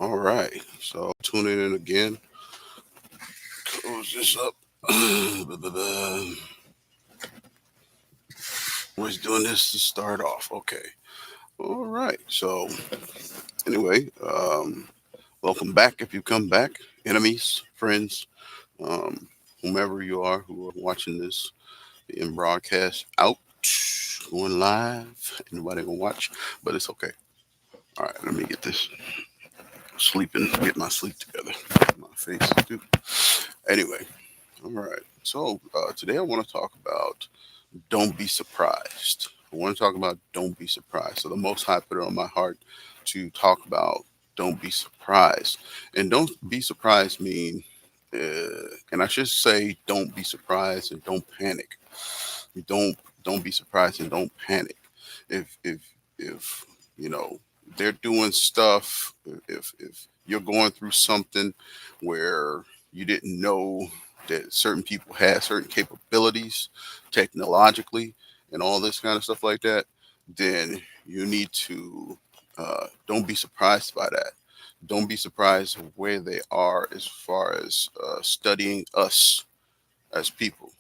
All right. So tuning in again. Close this up. Always doing this to start off. Okay. All right. So anyway, welcome back. If you come back, enemies, friends, um, whomever you are who are watching this in broadcast out, going live. Anybody gonna watch? But it's okay. All right. Let me get this sleeping. Get my sleep together. My face. Too. Anyway. All right. So today I want to talk about don't be surprised. I want to talk about don't be surprised. So the Most High put it on my heart to talk about don't be surprised. And don't be surprised mean, and I should say don't be surprised and don't panic. You don't be surprised and don't panic. If you know they're doing stuff, if you're going through something where you didn't know that certain people had certain capabilities technologically and all this kind of stuff like that, then you need to don't be surprised by that. Don't be surprised where they are as far as studying us as people.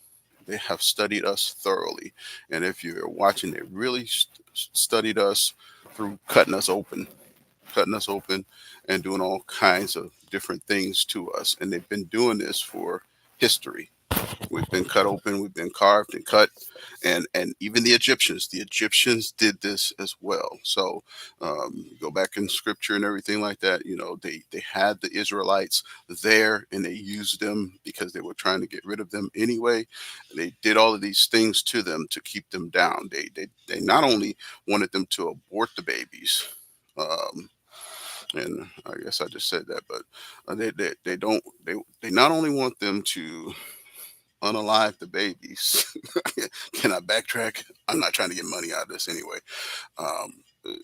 They have studied us thoroughly. And if you're watching, they really studied us through cutting us open and doing all kinds of different things to us. And they've been doing this for history. We've been cut open, we've been carved and cut, and even the Egyptians did this as well. So you go back in scripture and everything like that. You know, they had the Israelites there, and they used them because they were trying to get rid of them anyway. They did all of these things to them to keep them down. They not only wanted them to abort the babies. Um, and I guess I just said that, but they don't they not only want them to unalive the babies. Can I backtrack? I'm not trying to get money out of this anyway. Um, uh,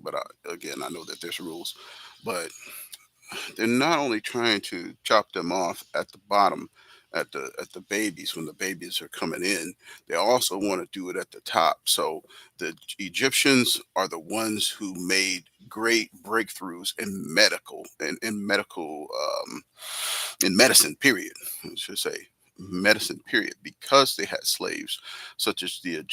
but again, I know that there's rules, but they're not only trying to chop them off at the bottom, at the babies when the babies are coming in, they also want to do it at the top. So the Egyptians are the ones who made great breakthroughs in medical in medicine period, I should say medicine period, because they had slaves such as the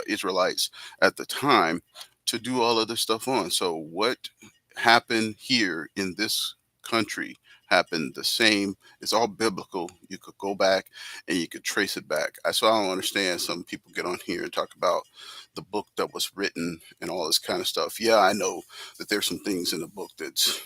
Israelites at the time to do all of this stuff on. So what happened here in this country happened the same. It's all biblical. You could go back and you could trace it back. So I don't understand some people get on here and talk about the book that was written and all this kind of stuff. Yeah, I know that there's some things in the book that's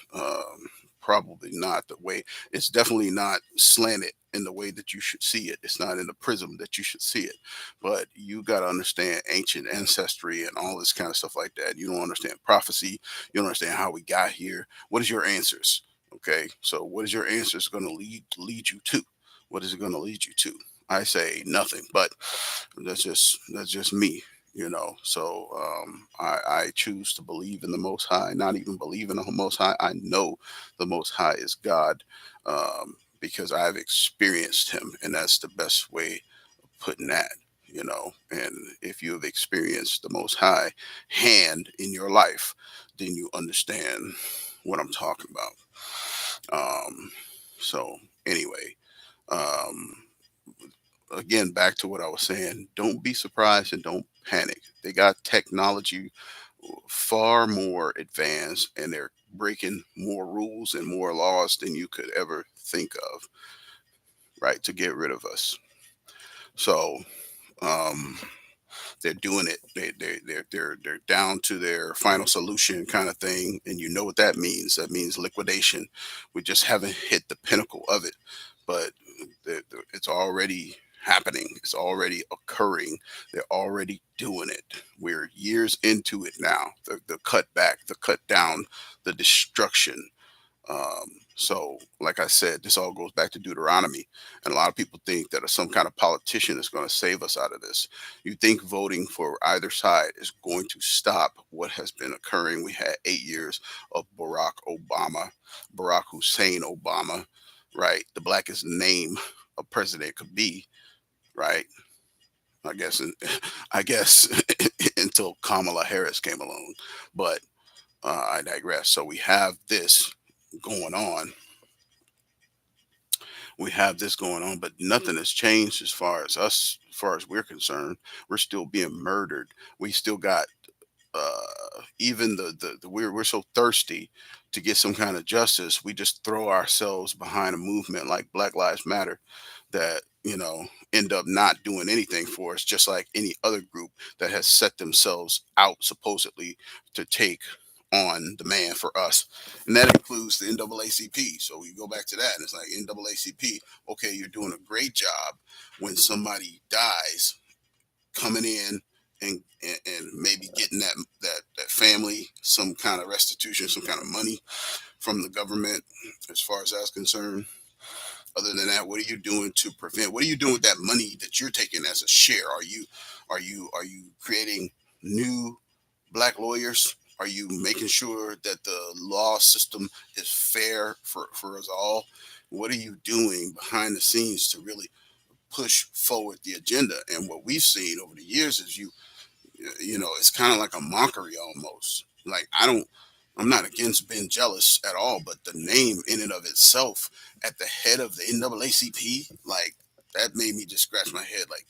probably not the way. It's definitely not slanted in the way that you should see it. It's not in the prism that you should see it. But you got to understand ancient ancestry and all this kind of stuff like that. You don't understand prophecy. You don't understand how we got here. What is your answers? Okay, so what is your answers going to lead you to? What is it going to lead you to? I say nothing, but that's just me. So I choose to believe in the Most High, not even believe in the Most High. I know the Most High is God, because I've experienced Him, and that's the best way of putting that. And if you have experienced the Most High hand in your life, then you understand what I'm talking about. So anyway, um, again, back to what I was saying, don't be surprised and don't panic. They got technology far more advanced, and they're breaking more rules and more laws than you could ever think of, right, to get rid of us. So um, they're doing it. They're down to their final solution kind of thing, and you know what that means. That means liquidation. We just haven't hit the pinnacle of it, but it's already happening. It's already occurring. They're already doing it. We're years into it now. The cut back, the cut down, the destruction. So, like I said, this all goes back to Deuteronomy. And a lot of people think that some kind of politician is going to save us out of this. You think voting for either side is going to stop what has been occurring? We had 8 years of Barack Hussein Obama, right? The blackest name a president could be, right? I guess, I guess until Kamala Harris came along. But I digress. So we have this going on. We have this going on, but nothing has changed as far as us, as far as we're concerned. We're still being murdered. We still got even the we're so thirsty to get some kind of justice. We just throw ourselves behind a movement like Black Lives Matter that end up not doing anything for us, just like any other group that has set themselves out supposedly to take on demand for us, and that includes the NAACP. So we go back to that, and it's like NAACP. Okay, you're doing a great job when somebody dies, coming in and maybe getting that family some kind of restitution, some kind of money from the government. As far as that's concerned, other than that, what are you doing to prevent? What are you doing with that money that you're taking as a share? Are you creating new black lawyers? Are you making sure that the law system is fair for us all? What are you doing behind the scenes to really push forward the agenda? And what we've seen over the years is it's kind of like a mockery almost. Like I'm not against Ben Jealous at all, but the name in and of itself at the head of the NAACP, like that made me just scratch my head. Like,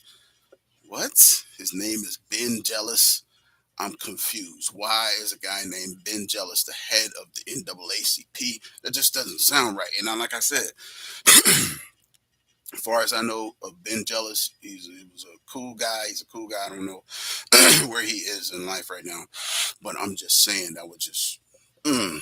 what? His name is Ben Jealous. I'm confused. Why is a guy named Ben Jealous the head of the NAACP? That just doesn't sound right. And like I said, as far as I know of Ben Jealous, he was a cool guy. He's a cool guy. I don't know where he is in life right now, but I'm just saying that was just, and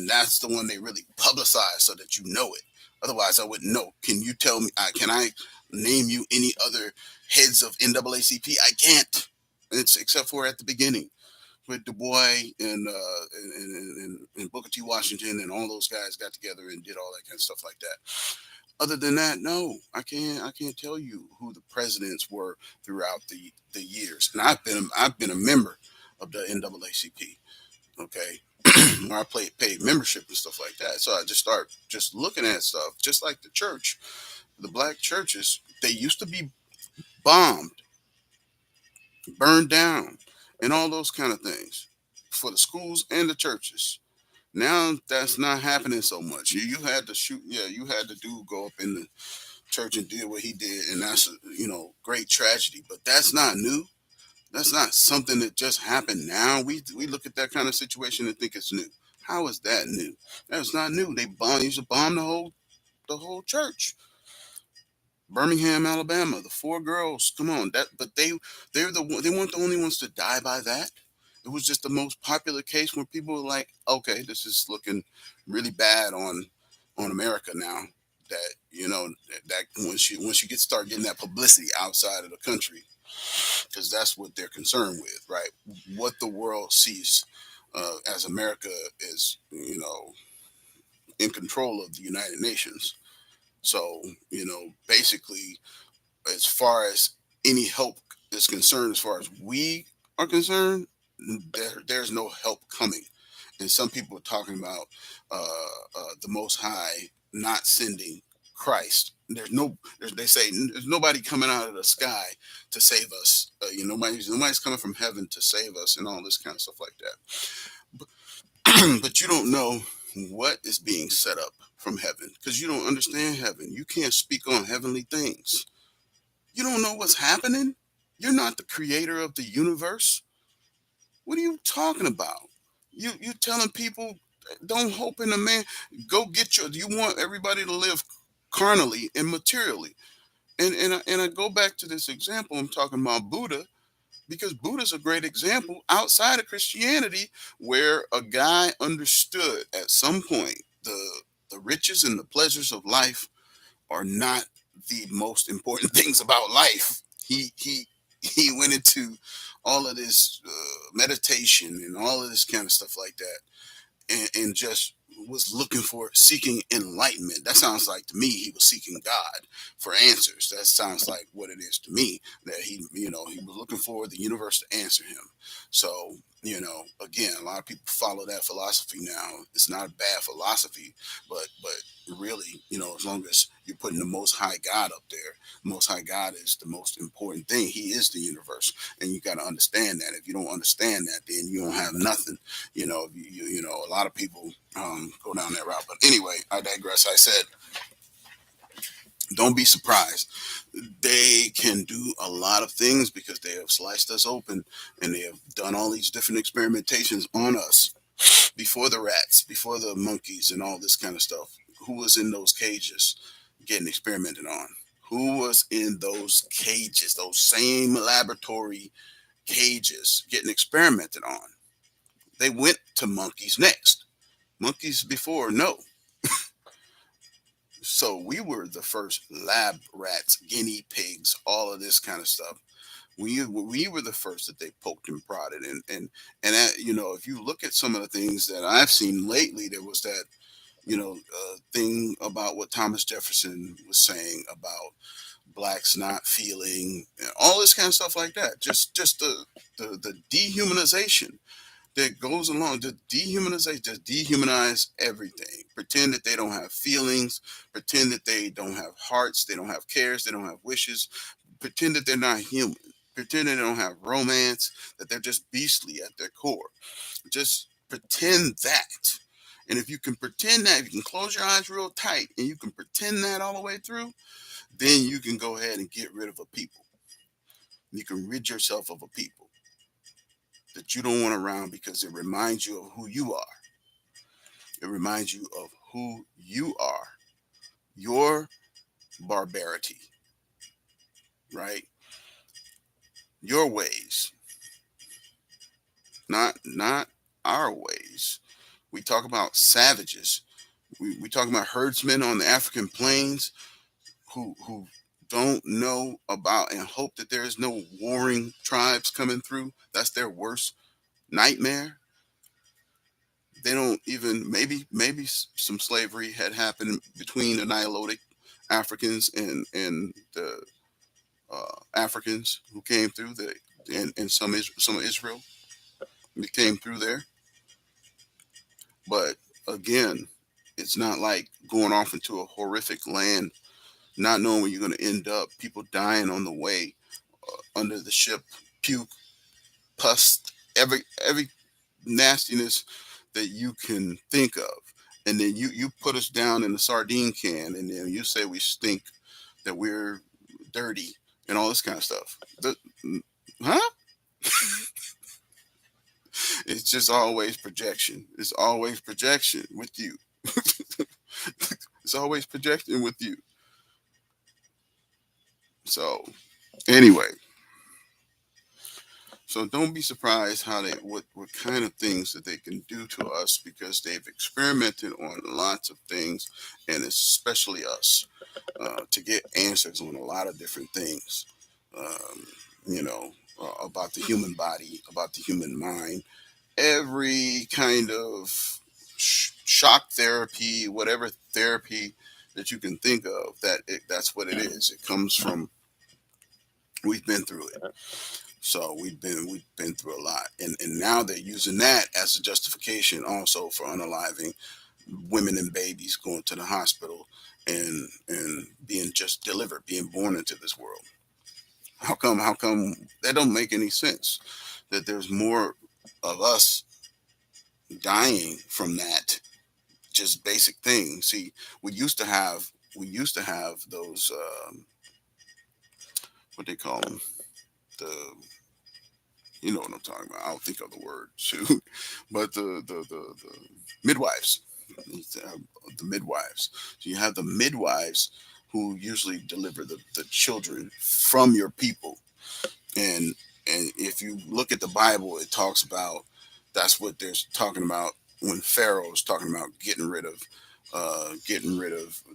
that's the one they really publicize so that you know it. Otherwise, I wouldn't know. Can you tell me? Can I name you any other heads of NAACP? I can't. It's except for at the beginning with Du Bois and Booker T. Washington and all those guys got together and did all that kind of stuff like that. Other than that, no, I can't tell you who the presidents were throughout the years. And I've been a member of the NAACP. Okay, where I paid membership and stuff like that. So I just start just looking at stuff, just like the church, the black churches. They used to be bombed, burned down, and all those kind of things for the schools and the churches. Now that's not happening so much. You had to shoot, yeah, you had to do go up in the church and did what he did, and that's a great tragedy. But that's not new. That's not something that just happened now. We look at that kind of situation and think it's new. How is that new? That's not new. They used to bomb the whole church. Birmingham, Alabama, the four girls. Come on, but they weren't the only ones to die by that. It was just the most popular case where people were like, okay, this is looking really bad on America now. That that once you start getting that publicity outside of the country, because that's what they're concerned with, right? What the world sees as America is, in control of the United Nations. So, basically, as far as any help is concerned, as far as we are concerned, there's no help coming. And some people are talking about the Most High not sending Christ. They say there's nobody coming out of the sky to save us. Nobody's coming from heaven to save us, and all this kind of stuff like that. But you don't know what is being set up from heaven because you don't understand heaven. You can't speak on heavenly things. You don't know what's happening. You're not the creator of the universe. What are you talking about? You telling people don't hope in a man. Go get your. You want everybody to live carnally and materially. And I go back to this example. I'm talking about Buddha because Buddha's a great example outside of Christianity where a guy understood at some point the riches and the pleasures of life are not the most important things about life. He went into all of this meditation and all of this kind of stuff like that, and just was looking for seeking enlightenment. That sounds like to me he was seeking God for answers. That sounds like what it is to me that he was looking for the universe to answer him. So, again, a lot of people follow that philosophy now. It's not a bad philosophy, but really, as long as you're putting the Most High God up there, Most High God is the most important thing. He is the universe, and you got to understand that. If you don't understand that, then you don't have nothing. A lot of people go down that route. But anyway, I digress. I said, don't be surprised. They can do a lot of things because they have sliced us open and they have done all these different experimentations on us before the rats, before the monkeys, and all this kind of stuff. Who was in those cages getting experimented on? Who was in those cages, those same laboratory cages getting experimented on? They went to monkeys next. Monkeys before, no. So we were the first lab rats, guinea pigs, all of this kind of stuff. We were the first that they poked and prodded, and if you look at some of the things that I've seen lately, there was that thing about what Thomas Jefferson was saying about blacks not feeling, all this kind of stuff like that. Just the dehumanization that goes along, the dehumanization, just dehumanize everything. Pretend that they don't have feelings, pretend that they don't have hearts, they don't have cares, they don't have wishes, pretend that they're not human, pretend that they don't have romance, that they're just beastly at their core. Just pretend that. And if you can pretend that, if you can close your eyes real tight and you can pretend that all the way through, then you can go ahead and get rid of a people. You can rid yourself of a people that you don't want around because it reminds you of who you are. It reminds you of who you are, your barbarity, right? Your ways, not our ways. We talk about savages. We talk about herdsmen on the African plains who don't know about and hope that there is no warring tribes coming through. That's their worst nightmare. They don't even, maybe some slavery had happened between the Nilotic Africans and the Africans who came through and some of Israel that came through there. But again, it's not like going off into a horrific land, not knowing where you're going to end up. People dying on the way, under the ship, puke, pus, every nastiness that you can think of. And then you put us down in the sardine can, and then you say we stink, that we're dirty, and all this kind of stuff. Huh? It's just always projection. It's always projection with you. It's always projection with you. So anyway, so don't be surprised how what kind of things that they can do to us because they've experimented on lots of things, and especially us, to get answers on a lot of different things. Um, about the human body, about the human mind, every kind of shock therapy, whatever therapy that you can think of. That's what it is. It comes from, we've been through it. So we've been through a lot, and now they're using that as a justification also for unaliving women and babies going to the hospital and being just delivered, being born into this world. How come that don't make any sense? That there's more of us dying from that just basic thing. See, we used to have those, what they call them, the, you know what I'm talking about. I don't think of the word shoot, but the midwives. You used to have the midwives. So you have the midwives who usually deliver the children from your people. and and if you look at the Bible, it talks about, that's what they're talking about when Pharaoh is talking about getting rid of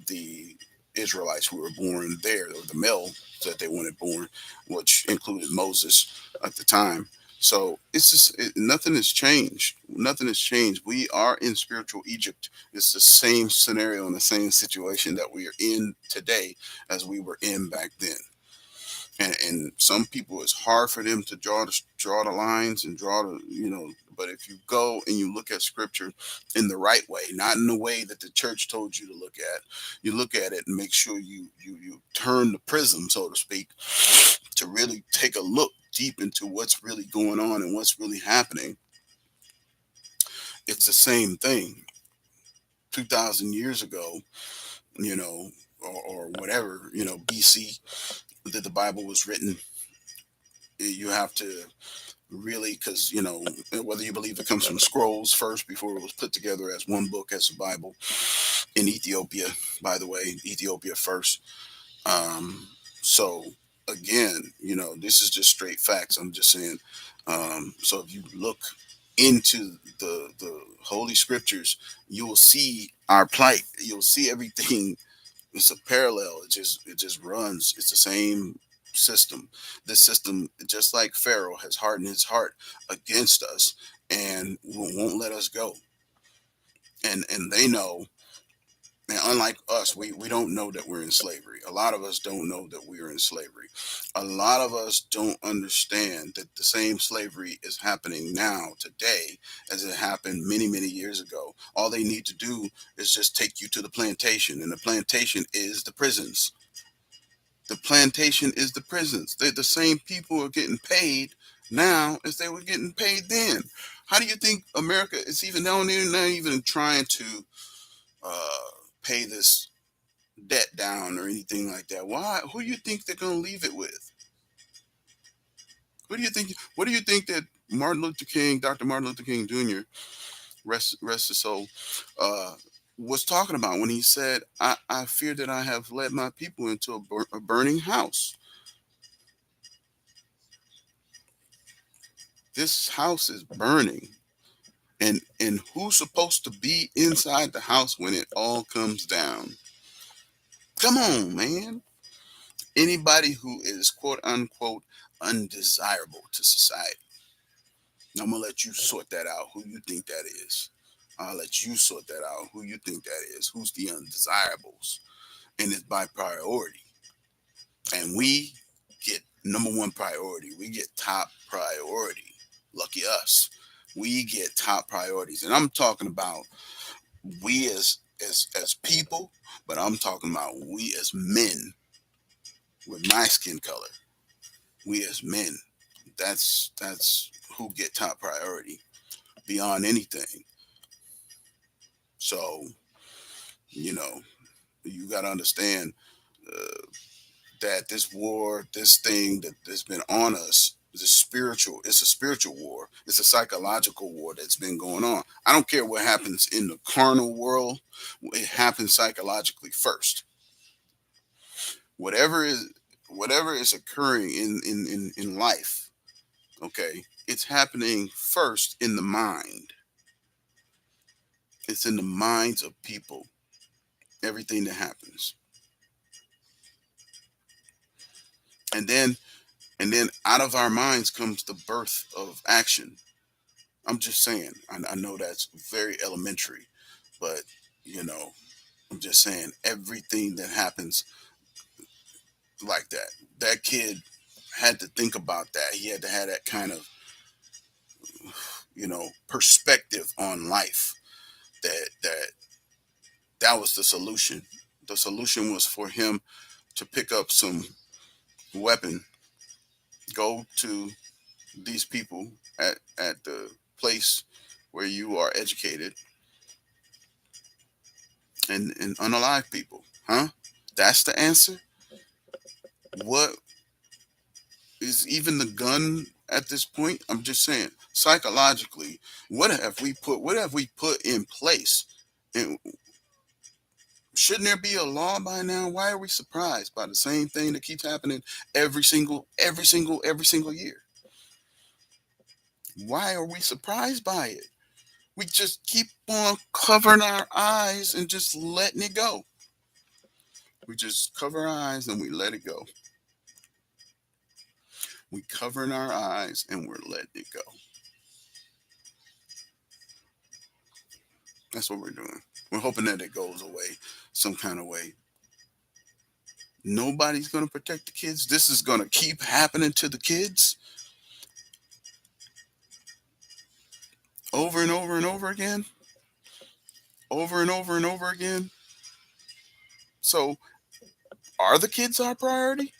the Israelites who were born there, or the male that they wanted born, which included Moses at the time. So it's just nothing has changed. Nothing has changed. We are in spiritual Egypt. It's the same scenario and the same situation that we are in today as we were in back then. And some people, it's hard for them to draw the lines and draw the, but if you go and you look at scripture in the right way, not in the way that the church told you to look at, you look at it and make sure you turn the prism, so to speak, to really take a look deep into what's really going on and what's really happening. It's the same thing 2,000 years ago, you know or whatever, BC, that the Bible was written. You have to really, because whether you believe it comes from scrolls first before it was put together as one book as the Bible in Ethiopia, by the way, Ethiopia first. So again, this is just straight facts. I'm just saying. So if you look into the Holy Scriptures, you will see our plight. You'll see everything. It's a parallel. It just runs. It's the same system. This system, just like Pharaoh, has hardened his heart against us and won't let us go. And they know. And unlike us, we don't know that we're in slavery. A lot of us don't know that we are in slavery. A lot of us don't understand that the same slavery is happening now, today, as it happened many, many years ago. All they need to do is just take you to the plantation, and the plantation is the prisons. The plantation is the prisons. The same people are getting paid now as they were getting paid then. How do you think America is even now? They're not even trying to uh, pay this debt down or anything like that. Why? Who do you think they're going to leave it with? Who do you think? What do you think that Martin Luther King, Dr. Martin Luther King Jr., rest his soul, uh, was talking about when he said, "I fear that I have led my people into a burning house. This house is burning." And who's supposed to be inside the house when it all comes down? Come on, man. Anybody who is quote unquote undesirable to society. Now, I'm gonna let you sort that out. Who you think that is? I'll let you sort that out. Who you think that is? Who's the undesirables? And it's by priority. And we get number one priority. We get top priority. Lucky us. We get top priorities. And I'm talking about we as people, but I'm talking about we as men with my skin color. We as men. That's who get top priority beyond anything. So, you know, you got to understand uh, that this war, this thing that's been on us, is a spiritual. It's a spiritual war. It's a psychological war that's been going on. I don't care what happens in the carnal world. It happens psychologically first. Whatever is whatever is occurring in life, okay, it's happening first in the mind. It's in the minds of people. Everything that happens, and then out of our minds comes the birth of action. I'm just saying. I know that's very elementary, but you know, I'm just saying everything that happens like that. That kid had to think about that. He had to have that kind of perspective on life. That was the solution. The solution was for him to pick up some weapon, go to these people at the place where you are educated, and unalive people. Huh? That's the answer. What is even the gun at this point? I'm just saying, psychologically, what have we put in place? And shouldn't there be a law by now? Why are we surprised by the same thing that keeps happening every single year? Why are we surprised by it? We just keep on covering our eyes and just letting it go. We just cover our eyes and we let it go. We covering our eyes and we're letting it go. That's what we're doing. We're hoping that it goes away some kind of way. Nobody's going to protect the kids. This is going to keep happening to the kids over and over and over again, over and over and over again. So, are the kids our priority?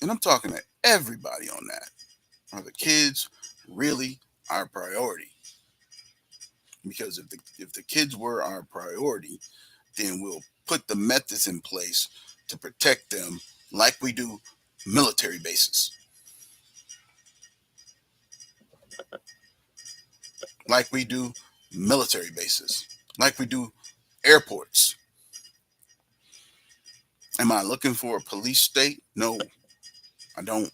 And I'm talking to everybody on that. Are the kids really our priority? Because if the kids were our priority, then we'll put the methods in place to protect them like we do military bases, like we do military bases, like we do airports. Am I looking for a police state? No, I don't.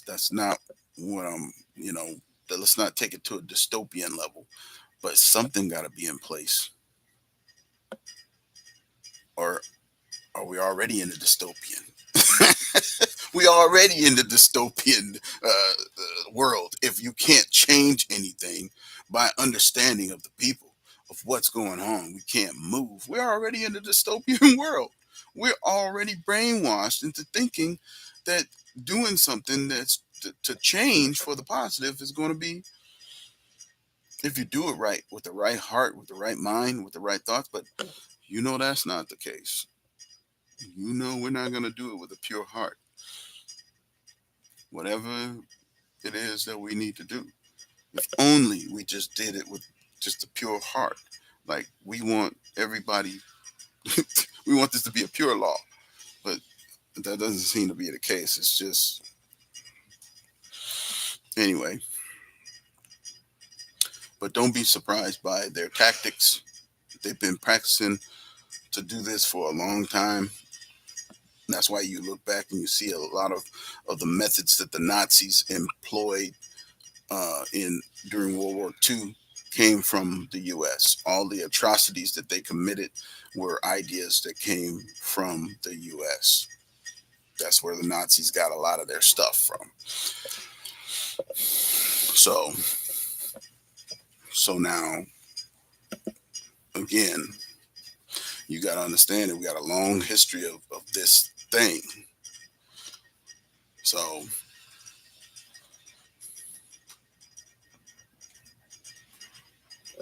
That's not what I'm. Let's not take it to a dystopian level. But something got to be in place, or are we already in the dystopian? We already in the dystopian world. If you can't change anything by understanding of the people of what's going on, we can't move. We're already in the dystopian world. We're already brainwashed into thinking that doing something that's to change for the positive is going to be, if you do it right, with the right heart, with the right mind, with the right thoughts. But that's not the case. We're not going to do it with a pure heart. Whatever it is that we need to do. If only we just did it with just a pure heart. Like, we want everybody, we want this to be a pure law, but that doesn't seem to be the case. It's just, anyway. But don't be surprised by their tactics. They've been practicing to do this for a long time. That's why you look back and you see a lot of the methods that the Nazis employed in during World War II came from the U.S. All the atrocities that they committed were ideas that came from the U.S. That's where the Nazis got a lot of their stuff from. So now, again, you got to understand that we got a long history of this thing. So, I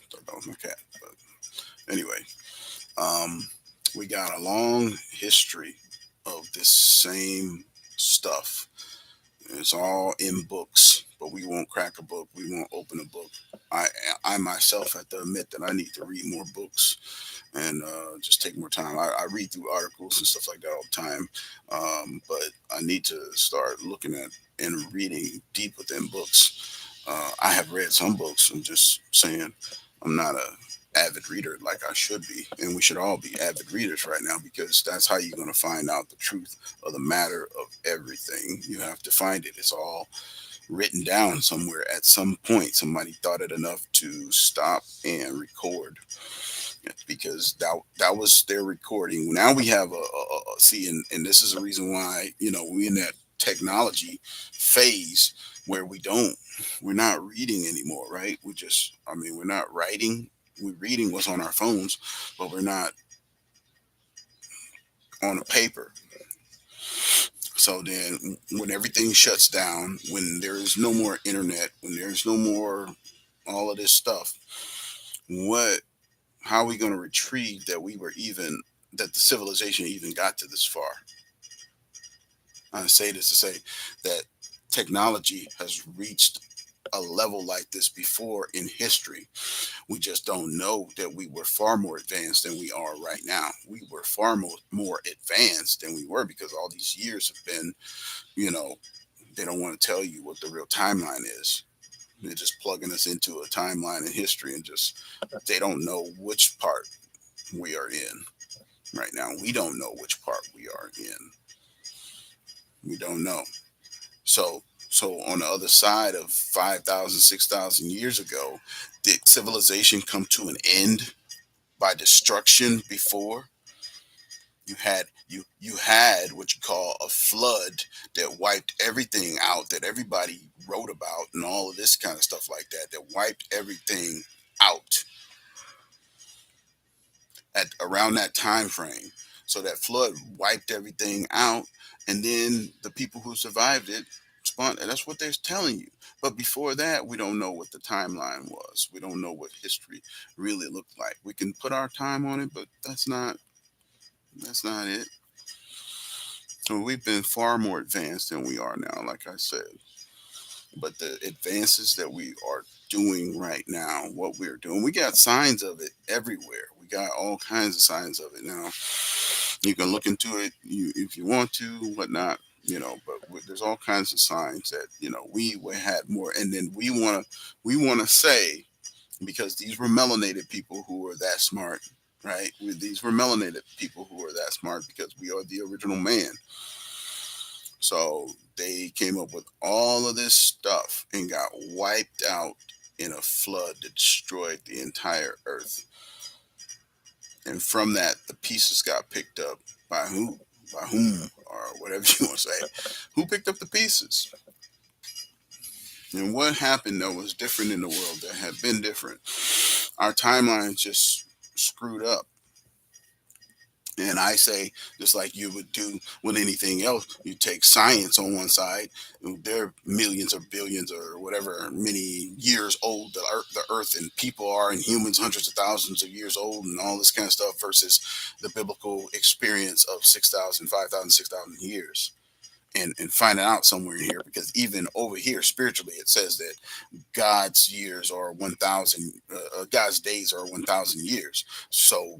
thought that was my cat. But anyway, we got a long history of this same stuff. It's all in books, but we won't crack a book. We won't open a book. I I myself have to admit that I need to read more books and just take more time. I read through articles and stuff like that all the time, but I need to start looking at and reading deep within books. I have read some books. I'm just saying I'm not a avid reader like I should be, and we should all be avid readers right now, because that's how you're going to find out the truth of the matter of everything. You have to find it. It's all written down somewhere at some point. Somebody thought it enough to stop and record, because that was their recording. Now we have see, and this is the reason why we in that technology phase where we're not reading anymore, right? We're not writing. We're reading what's on our phones, but we're not on a paper. So then, when everything shuts down, when there is no more internet, when there's no more all of this stuff, what how are we going to retrieve that the civilization even got to this far? I say this to say that technology has reached a level like this before in history. We just don't know that we were far more advanced than we are right now. We were far more advanced than we were, because all these years have been, you know, they don't want to tell you what the real timeline is. They're just plugging us into a timeline in history, and just they don't know which part we are in right now. We don't know which part we are in. We don't know. So on the other side of 5,000, 6,000 years ago, did civilization come to an end by destruction before? You had what you call a flood that wiped everything out that everybody wrote about and all of this kind of stuff like that, that wiped everything out at around that time frame. So that flood wiped everything out, and then the people who survived it spawned. And that's what they're telling you. But before that, we don't know what the timeline was. We don't know what history really looked like. We can put our time on it, but that's not it. So we've been far more advanced than we are now, like I said. But the advances that we are doing right now, what we're doing, we got signs of it everywhere. We got all kinds of signs of it now. You can look into it if you want to, whatnot, but there's all kinds of signs that we had more, and then we want to say, because these were melanated people who were that smart, right? These were melanated people who were that smart because we are the original man. So they came up with all of this stuff and got wiped out in a flood that destroyed the entire earth. And from that, the pieces got picked up by who? By whom? Or whatever you want to say. Who picked up the pieces? And what happened that was different in the world that had been different? Our timeline just screwed up. And I say, just like you would do with anything else, you take science on one side, they're millions or billions or whatever many years old, the earth and people are, and humans hundreds of thousands of years old, and all this kind of stuff, versus the biblical experience of 6,000, 5,000, 6,000 years. And finding out somewhere in here, because even over here spiritually, it says that God's years are 1,000, God's days are 1,000 years. So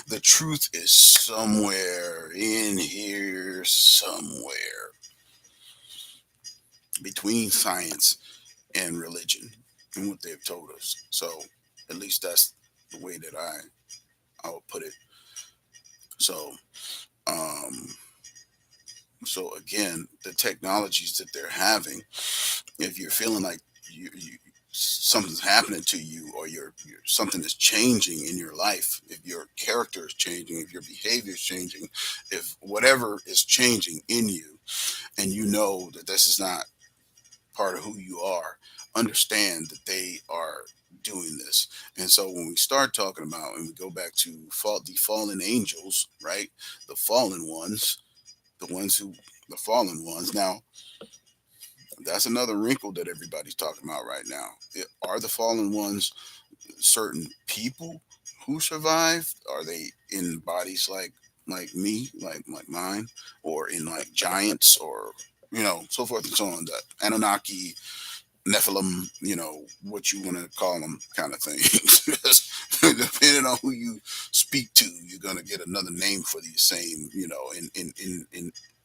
the truth is somewhere in here, somewhere between science and religion and what they've told us. So at least that's the way that I would put it. So um so again, the technologies that they're having, if you're feeling like you something's happening to you, or something is changing in your life, if your character is changing, if your behavior is changing, if whatever is changing in you, and you know that this is not part of who you are, understand that they are doing this. And so when we start talking about, and we go back to the fallen angels, right? The fallen ones, the ones who the fallen ones. Now, that's another wrinkle that everybody's talking about right now. Are the fallen ones certain people who survived? Are they in bodies like me, like mine, or in like giants, or so forth and so on? The Anunnaki, Nephilim, what you want to call them, kind of thing. Depending on who you speak to, you're gonna get another name for these same,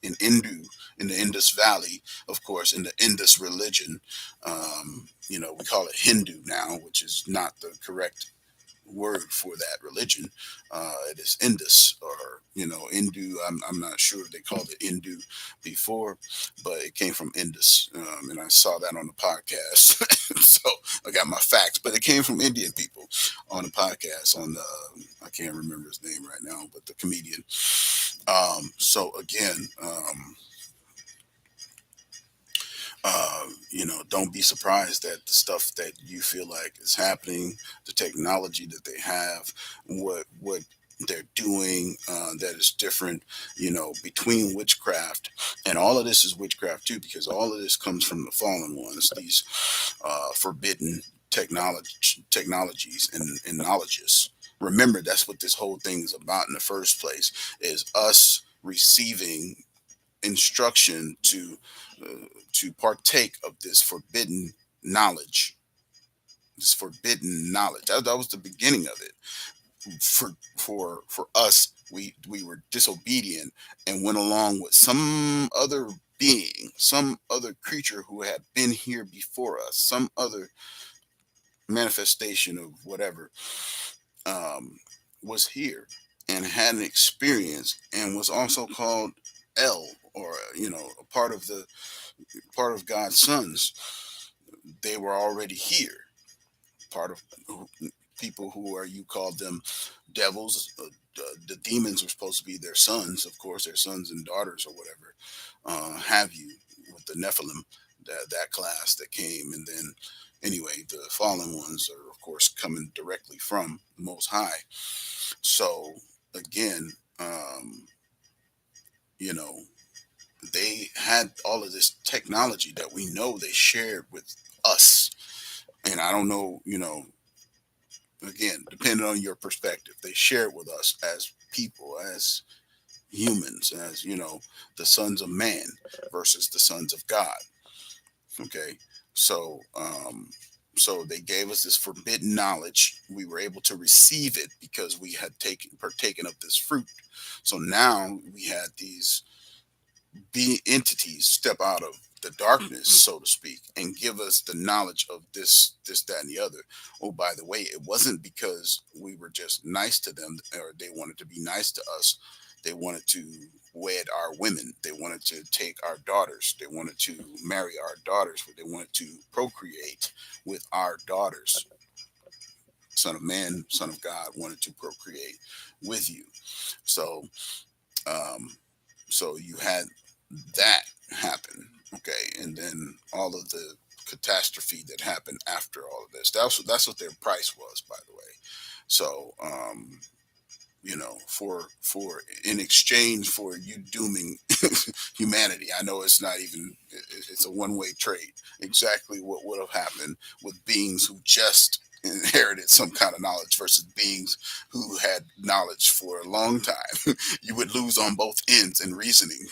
in Indu, in the Indus Valley, of course, in the Indus religion. We call it Hindu now, which is not the correct word for that religion. It is Indus, or Hindu. I'm not sure if they called it Hindu before, but it came from Indus, and I saw that on the podcast. So I got my facts, but it came from Indian people on the podcast. On the I can't remember his name right now, but the comedian. So again. Don't be surprised that the stuff that you feel like is happening, the technology that they have, what they're doing, that is different, between witchcraft, and all of this is witchcraft too, because all of this comes from the fallen ones, these forbidden technologies and knowledges. Remember, that's what this whole thing is about in the first place, is us receiving instruction to partake of this forbidden knowledge. This forbidden knowledge. That was the beginning of it. For us, we were disobedient and went along with some other being, some other creature who had been here before us, some other manifestation of whatever, um, was here and had an experience, and was also called El, or a part of God's sons. They were already here, part of people who are, you called them devils. The demons are supposed to be their sons, of course, their sons and daughters or whatever, have you, with the Nephilim, that class that came. And then, anyway, the fallen ones are, of course, coming directly from the Most High. So, again, you know, they had all of this technology that we know they shared with us. And I don't know, again, depending on your perspective, they shared with us as people, as humans, as, the sons of man versus the sons of God. Okay. So, so they gave us this forbidden knowledge. We were able to receive it because we had partaken of this fruit. So now we had these be entities step out of the darkness, so to speak, and give us the knowledge of this, that, and the other. Oh, by the way, it wasn't because we were just nice to them or they wanted to be nice to us. They wanted to wed our women. They wanted to take our daughters. They wanted to marry our daughters. They wanted to procreate with our daughters. Son of man, son of God wanted to procreate with you. So, um, so you had that happen. Okay. And then all of the catastrophe that happened after all of this. That's what their price was, by the way. So, for in exchange for you dooming humanity. I know it's not even, it's a one-way trade. Exactly what would have happened with beings who just inherited some kind of knowledge versus beings who had knowledge for a long time. You would lose on both ends in reasoning.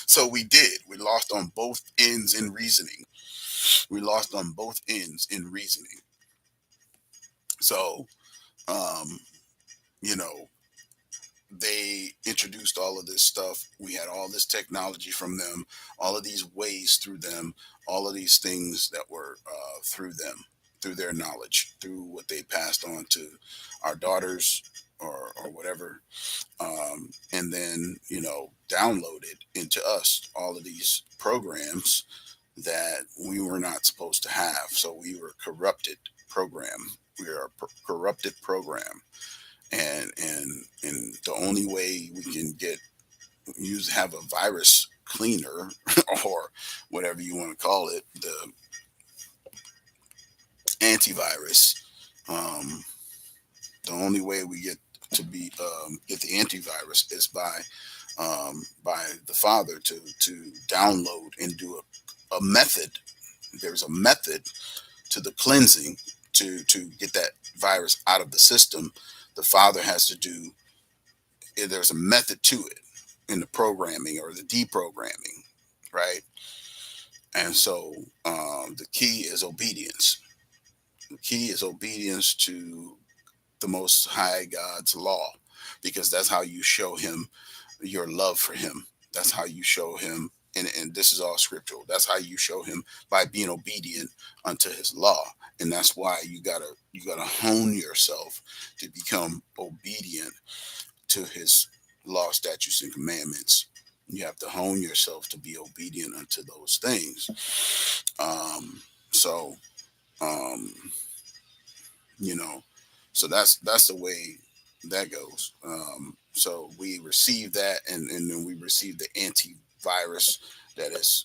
So we did. We lost on both ends in reasoning. We lost on both ends in reasoning. So, um, you know, they introduced all of this stuff. We had all this technology from them, all of these ways through them, all of these things that were through them, through their knowledge, through what they passed on to our daughters or whatever. And then, downloaded into us all of these programs that we were not supposed to have. So we were corrupted program. We are a corrupted program, and the only way we can have a virus cleaner or whatever you want to call it, the antivirus. um, the only way we get the antivirus is by the Father to download and do a method. There's a method to the cleansing to get that virus out of the system. The Father has to do. There's a method to it in the programming or the deprogramming, right? And so, the key is obedience. The key is obedience to the Most High God's law, because that's how you show Him your love for Him. That's how you show Him, and this is all scriptural. That's how you show Him, by being obedient unto His law. And that's why you gotta hone yourself to become obedient to His law, statutes, and commandments. You have to hone yourself to be obedient unto those things. So, um, you know, so that's the way that goes. So we receive that, and then we receive the antivirus that is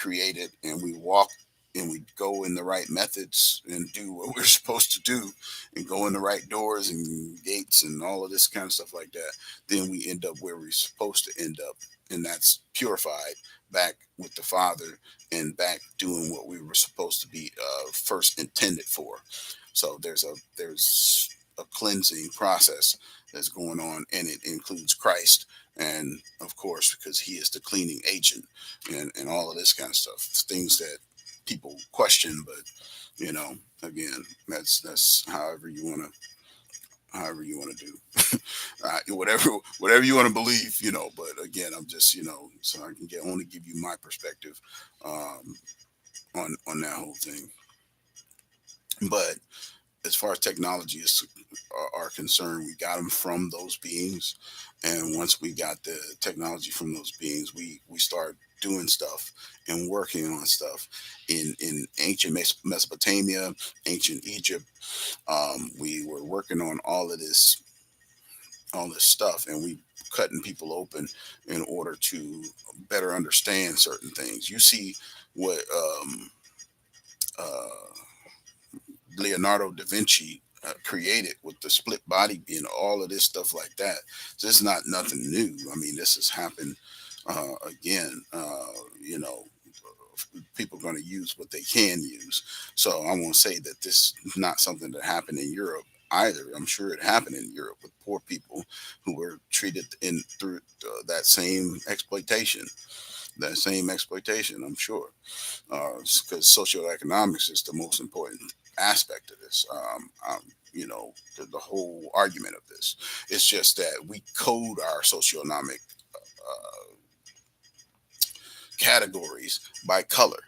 created, and we walk and we go in the right methods and do what we're supposed to do, and go in the right doors and gates and all of this kind of stuff like that. Then we end up where we're supposed to end up, and that's purified back with the Father, and back doing what we were supposed to be first intended for. So there's a cleansing process that's going on, and it includes Christ, and of course, because He is the cleaning agent, and all of this kind of stuff. Things that people question, but again, that's however you want to do, whatever you want to believe, But again, I'm just, so I can only give you my perspective, um, on that whole thing. But as far as technology is are concerned, we got them from those beings, and once we got the technology from those beings, we start doing stuff and working on stuff in ancient Mesopotamia, ancient Egypt. We were working on all this stuff, and we cutting people open in order to better understand certain things. You see what uh, Leonardo da Vinci created with the split body being all of this stuff like that. So it's not nothing new. I mean, this has happened again. You know, people are going to use what they can use. So I won't say that this is not something that happened in Europe either. I'm sure it happened in Europe with poor people who were treated in through that same exploitation. That same exploitation, I'm sure, because socioeconomics is the most important aspect of this. You know, the whole argument of this. It's just that we code our socioeconomic categories by color.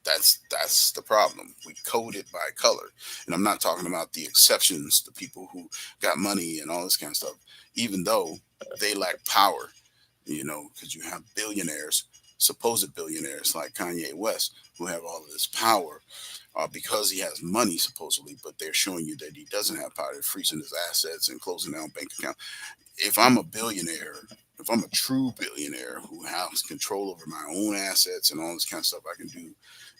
That's the problem. We code it by color, and I'm not talking about the exceptions, the people who got money and all this kind of stuff. Even though they lack power, you know, because you have billionaires, supposed billionaires like Kanye West, who have all of this power because he has money supposedly, but they're showing you that he doesn't have power. They're freezing his assets and closing down bank accounts. If I'm a billionaire, if I'm a true billionaire who has control over my own assets and all this kind of stuff, I can do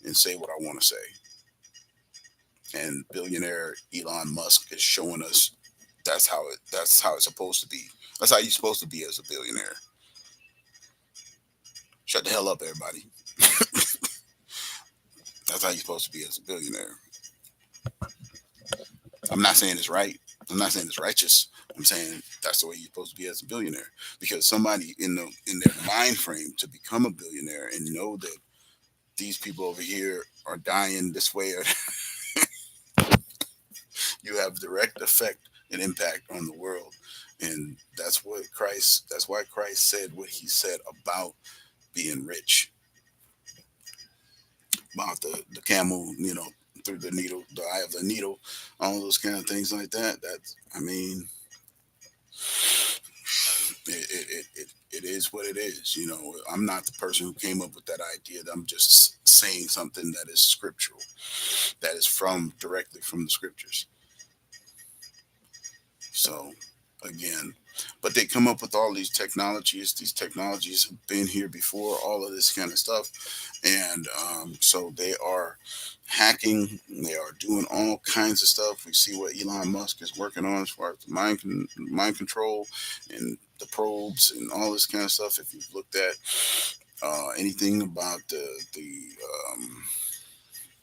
and say what I want to say. And billionaire Elon Musk is showing us that's how it's supposed to be. That's how you're supposed to be as a billionaire. Shut the hell up, everybody. That's how you're supposed to be as a billionaire. I'm not saying it's right. I'm not saying it's righteous. I'm saying that's the way you're supposed to be as a billionaire. Because somebody in their mind frame to become a billionaire and know that these people over here are dying this way, or you have direct effect and impact on the world. And that's why Christ said what he said about being rich, about the camel, you know, through the needle, the eye of the needle, all those kind of things like that. That's, I mean, it is what it is. You know, I'm not the person who came up with that idea. I'm just saying something that is scriptural, that is from directly from the scriptures. So again, but they come up with all these technologies. These technologies have been here before, all of this kind of stuff, and so they are hacking. They are doing all kinds of stuff. We see what Elon Musk is working on as far as the mind control and the probes and all this kind of stuff. If you've looked at anything about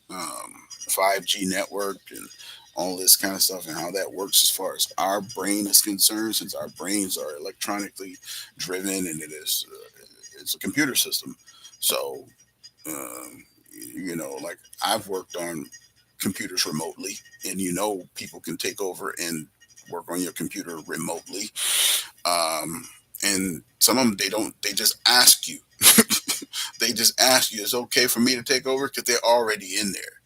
um, 5G network and all this kind of stuff and how that works as far as our brain is concerned, since our brains are electronically driven and it's a computer system. So, you know, like I've worked on computers remotely, and you know, people can take over and work on your computer remotely. Um, and some of them, they just ask you. They just ask you, is it okay for me to take over? Because they're already in there.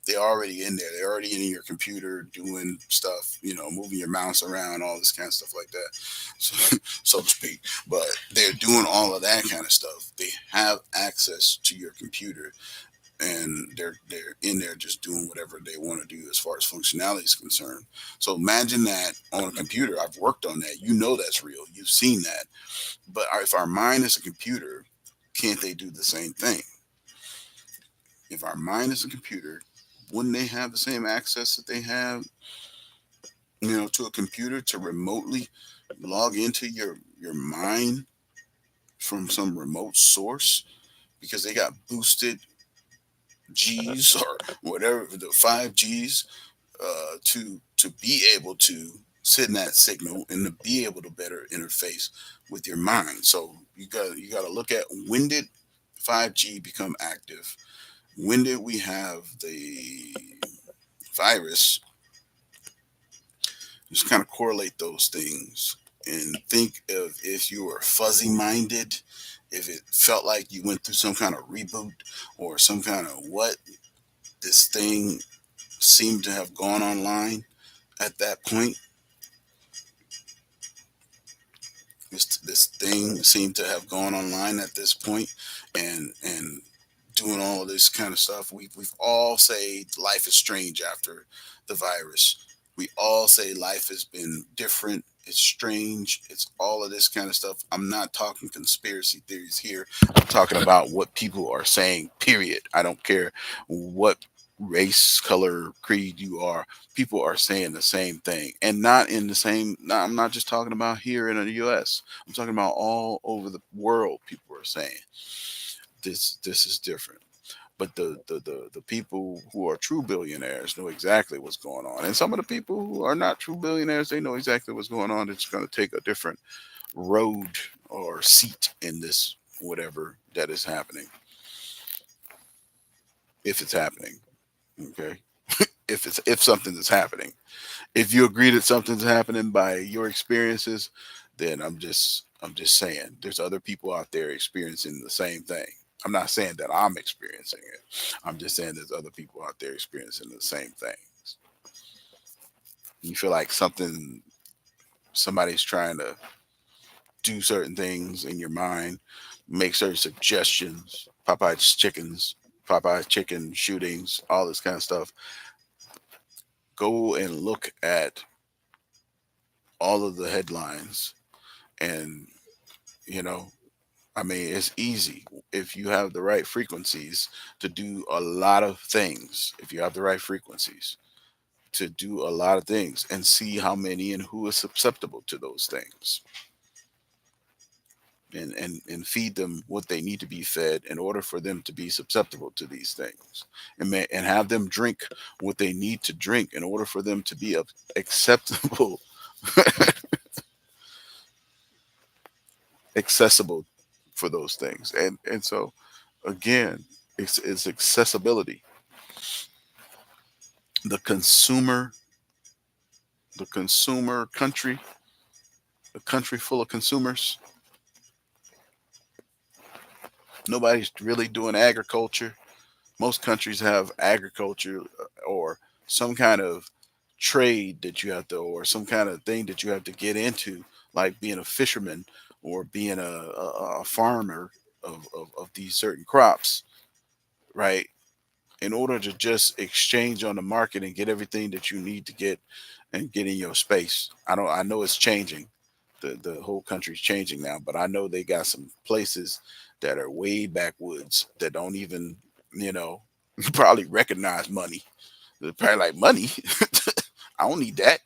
They're already in there. They're already in your computer doing stuff, you know, moving your mouse around, all this kind of stuff like that, so, so to speak. But they're doing all of that kind of stuff. They have access to your computer, and they're in there just doing whatever they want to do as far as functionality is concerned. So imagine that on a computer. I've worked on that. You know that's real. You've seen that. But if our mind is a computer, can't they do the same thing? If our mind is a computer, wouldn't they have the same access that they have, you know, to a computer to remotely log into your mind from some remote source because they got boosted G's or whatever the 5Gs to be able to send that signal and to be able to better interface with your mind. So you got to look at, when did 5G become active? When did we have the virus? Just kind of correlate those things and think of, if you were fuzzy minded, if it felt like you went through some kind of reboot or some kind of what, this thing seem to have gone online at that point. This thing seemed to have gone online at this point, and doing all of this kind of stuff. We've all say life is strange after the virus. We all say life has been different. It's strange. It's all of this kind of stuff. I'm not talking conspiracy theories here. I'm talking about what people are saying. Period. I don't care what race, color, creed you are. People are saying the same thing, and not in the same. No, I'm not just talking about here in the U.S. I'm talking about all over the world. People are saying this is different. But the people who are true billionaires know exactly what's going on, and some of the people who are not true billionaires, they know exactly what's going on. It's going to take a different road or seat in this whatever that is happening, if it's happening. Okay, if something is happening, if you agree that something's happening by your experiences, then I'm just saying there's other people out there experiencing the same thing. I'm not saying that I'm experiencing it. I'm just saying there's other people out there experiencing the same things. You feel like somebody's trying to do certain things in your mind, make certain suggestions, Popeye's chickens, Popeye's chicken shootings, all this kind of stuff. Go and look at all of the headlines, and you know I mean, it's easy if you have the right frequencies to do a lot of things. If you have the right frequencies to do a lot of things, and see how many and who is susceptible to those things, and feed them what they need to be fed in order for them to be susceptible to these things, and have them drink what they need to drink in order for them to be acceptable, accessible for those things. And so again, it's accessibility. the consumer the consumer country, a country full of consumers. Nobody's really doing agriculture. Most countries have agriculture, or some kind of trade that you have to, or some kind of thing that you have to get into, like being a fisherman or being a farmer of these certain crops, right? In order to just exchange on the market and get everything that you need to get and get in your space. I know it's changing. The whole country's changing now, but I know they got some places that are way backwoods that don't even, you know, probably recognize money. They're probably like, money. I don't need that,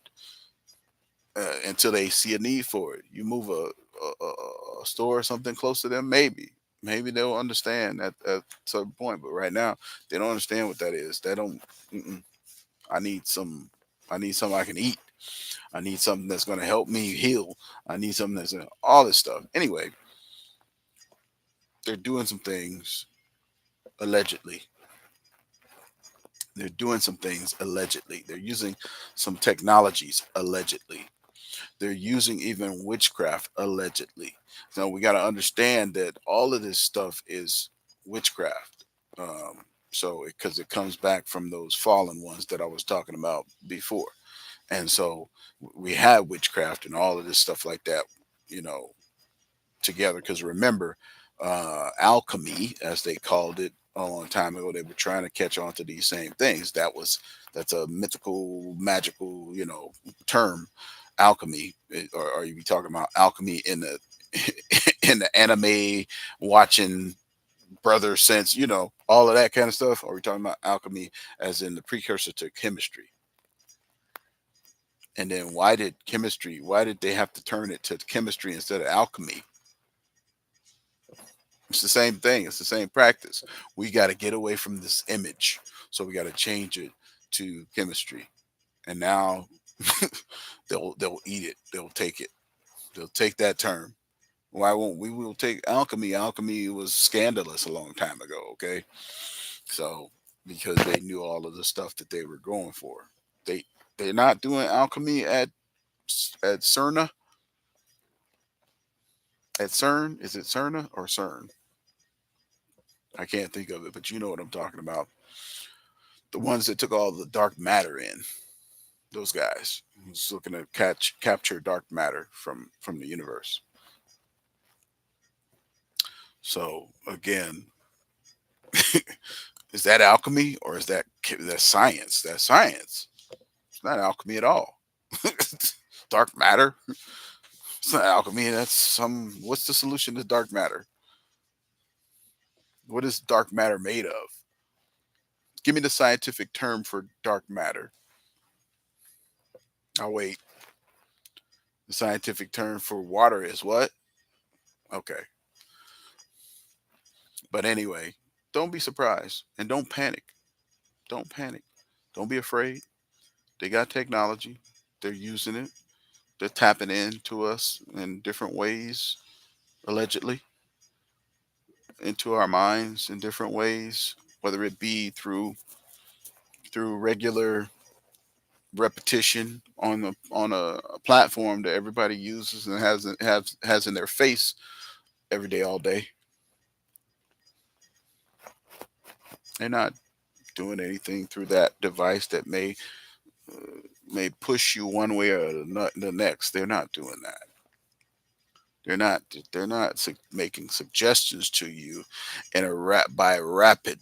until they see a need for it. You move a store or something close to them, maybe they'll understand at a certain point. But right now, they don't understand what that is. They don't. Mm-mm. I need some. I need something I can eat. I need something that's going to help me heal. I need something that's all this stuff. Anyway, they're doing some things allegedly. They're doing some things allegedly. They're using some technologies allegedly. They're using even witchcraft allegedly. So we got to understand that all of this stuff is witchcraft. So because it comes back from those fallen ones that I was talking about before, and so we have witchcraft and all of this stuff like that, you know, together. Because remember, alchemy, as they called it a long time ago, they were trying to catch on to these same things. That's a mythical, magical, term, alchemy. Or are you talking about alchemy in the in the anime watching brother sense, all of that kind of stuff? Or are we talking about alchemy as in the precursor to chemistry? And then why did they have to turn it to chemistry instead of alchemy? It's the same thing. It's the same practice. We got to get away from this image. So we got to change it to chemistry. And now they'll eat it. They'll take it. They'll take that term. Why won't we? Will take alchemy. Alchemy was scandalous a long time ago. Okay, so because they knew all of the stuff that they were going for, they they're not doing alchemy at CERNA, at CERN. Is it CERNA or CERN? I can't think of it, but you know what I'm talking about. The ones that took all the dark matter in, those guys who's looking to capture dark matter from the universe. So again, is that alchemy or is that science? That's science. It's not alchemy at all. Dark matter. It's not alchemy. That's some. What's the solution to dark matter? What is dark matter made of? Give me the scientific term for dark matter. I'll wait. The scientific term for water is what? Okay. But anyway, don't be surprised and don't panic. Don't panic. Don't be afraid. They got technology. They're using it. They're tapping into us in different ways, allegedly, into our minds in different ways, whether it be through regular repetition on a platform that everybody uses and has in their face every day, all day. They're not doing anything through that device that may push you one way or the next. They're not doing that. They're not making suggestions to you in a by rapid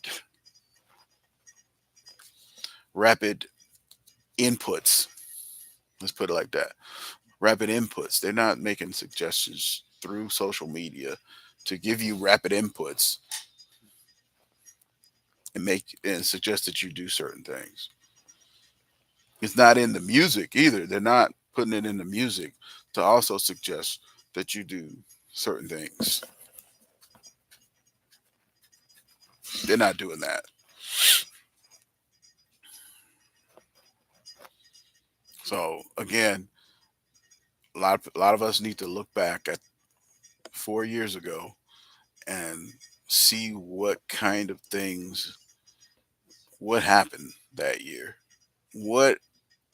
inputs. Let's put it like that. Rapid inputs. They're not making suggestions through social media to give you rapid inputs and suggest that you do certain things. It's not in the music either. They're not putting it in the music to also suggest that you do certain things. They're not doing that. So again, a lot of us need to look back at 4 years ago and see what happened that year. What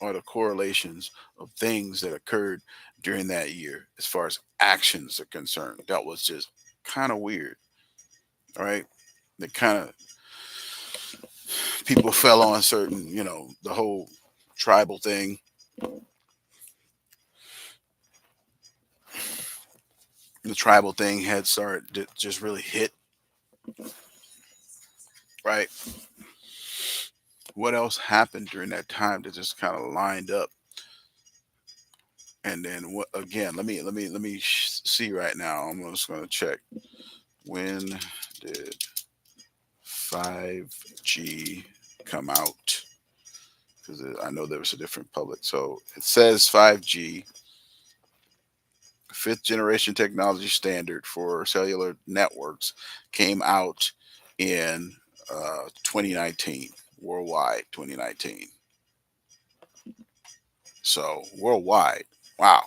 are the correlations of things that occurred during that year as far as actions are concerned? That was just kind of weird, right? The kind of people fell on certain, the whole tribal thing. The tribal thing had started to just really hit, right? What else happened during that time that just kind of lined up? And then what again? Let me see right now. I'm just going to check. When did 5G come out? Because I know there was a different public. So it says 5G, fifth generation technology standard for cellular networks, came out in 2019, worldwide 2019. So worldwide, wow,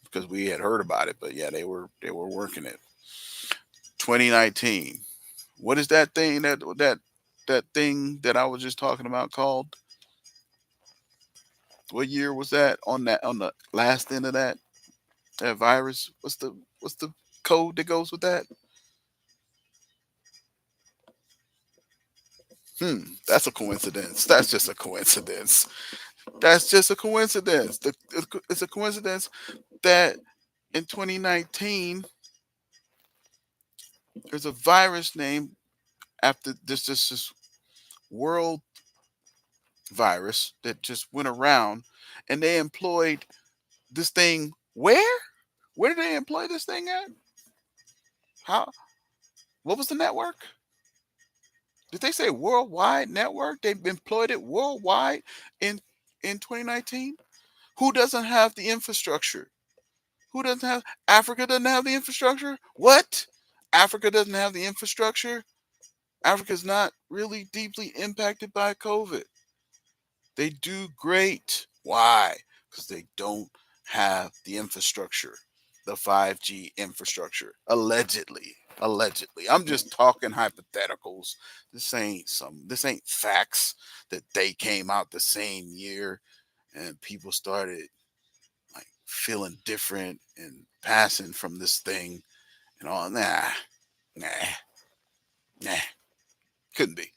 because we had heard about it, but yeah, they were working it. 2019. What is that thing that thing that I was just talking about called? What year was that on the last end of that virus? What's the code that goes with that? That's a coincidence. That's just a coincidence. That's just a coincidence. It's a coincidence that in 2019 there's a virus named after this world virus that just went around, and they employed this thing where? Where did they employ this thing at? How? What was the network? Did they say worldwide network? They employed it worldwide in 2019. Who doesn't have the infrastructure? Who doesn't have? Africa doesn't have the infrastructure. What? Africa doesn't have the infrastructure. Africa's not really deeply impacted by COVID. They do great. Why? Because they don't have the infrastructure, the 5G infrastructure. Allegedly. Allegedly. I'm just talking hypotheticals. This ain't facts that they came out the same year and people started like feeling different and passing from this thing and all. Nah, nah, couldn't be.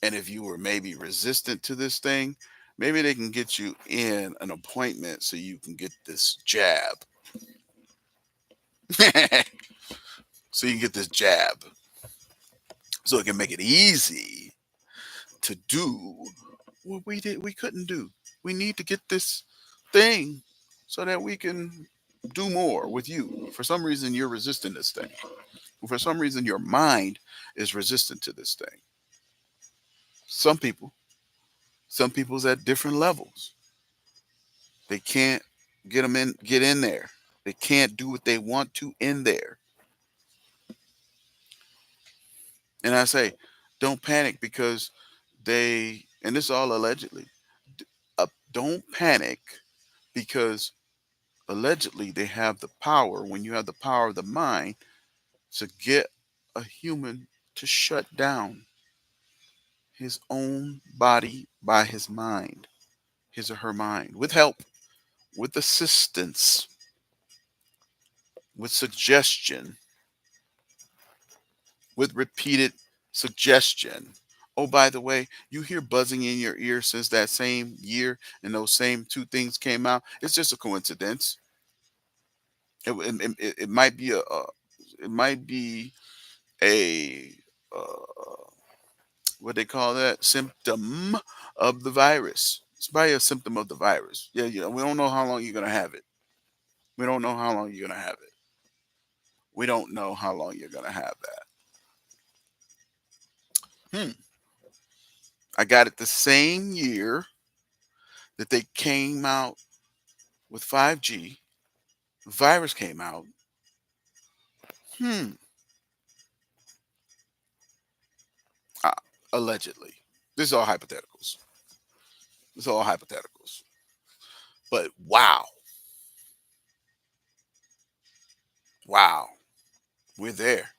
And if you were maybe resistant to this thing, maybe they can get you in an appointment so you can get this jab. So you can get this jab so it can make it easy to do what we couldn't do. We need to get this thing so that we can do more with you. For some reason you're resisting this thing. For some reason your mind is resistant to this thing. Some people, some people's at different levels. They can't get in there. They can't do what they want to in there. And I say, don't panic because and this is all allegedly, don't panic because allegedly they have the power, when you have the power of the mind, to get a human to shut down his own body by his mind, his or her mind, with help, with assistance, with suggestion, with repeated suggestion. Oh, by the way, you hear buzzing in your ear since that same year and those same two things came out. It's just a coincidence. It might be it might be a what they call that, symptom of the virus. It's probably a symptom of the virus. Yeah, we don't know how long you're gonna have it. We don't know how long you're gonna have it. We don't know how long you're gonna have that. Hmm. I got it the same year that they came out with 5G. The virus came out. Hmm. Uh, Allegedly. This is all hypotheticals. This is all hypotheticals. But wow. Wow. We're there.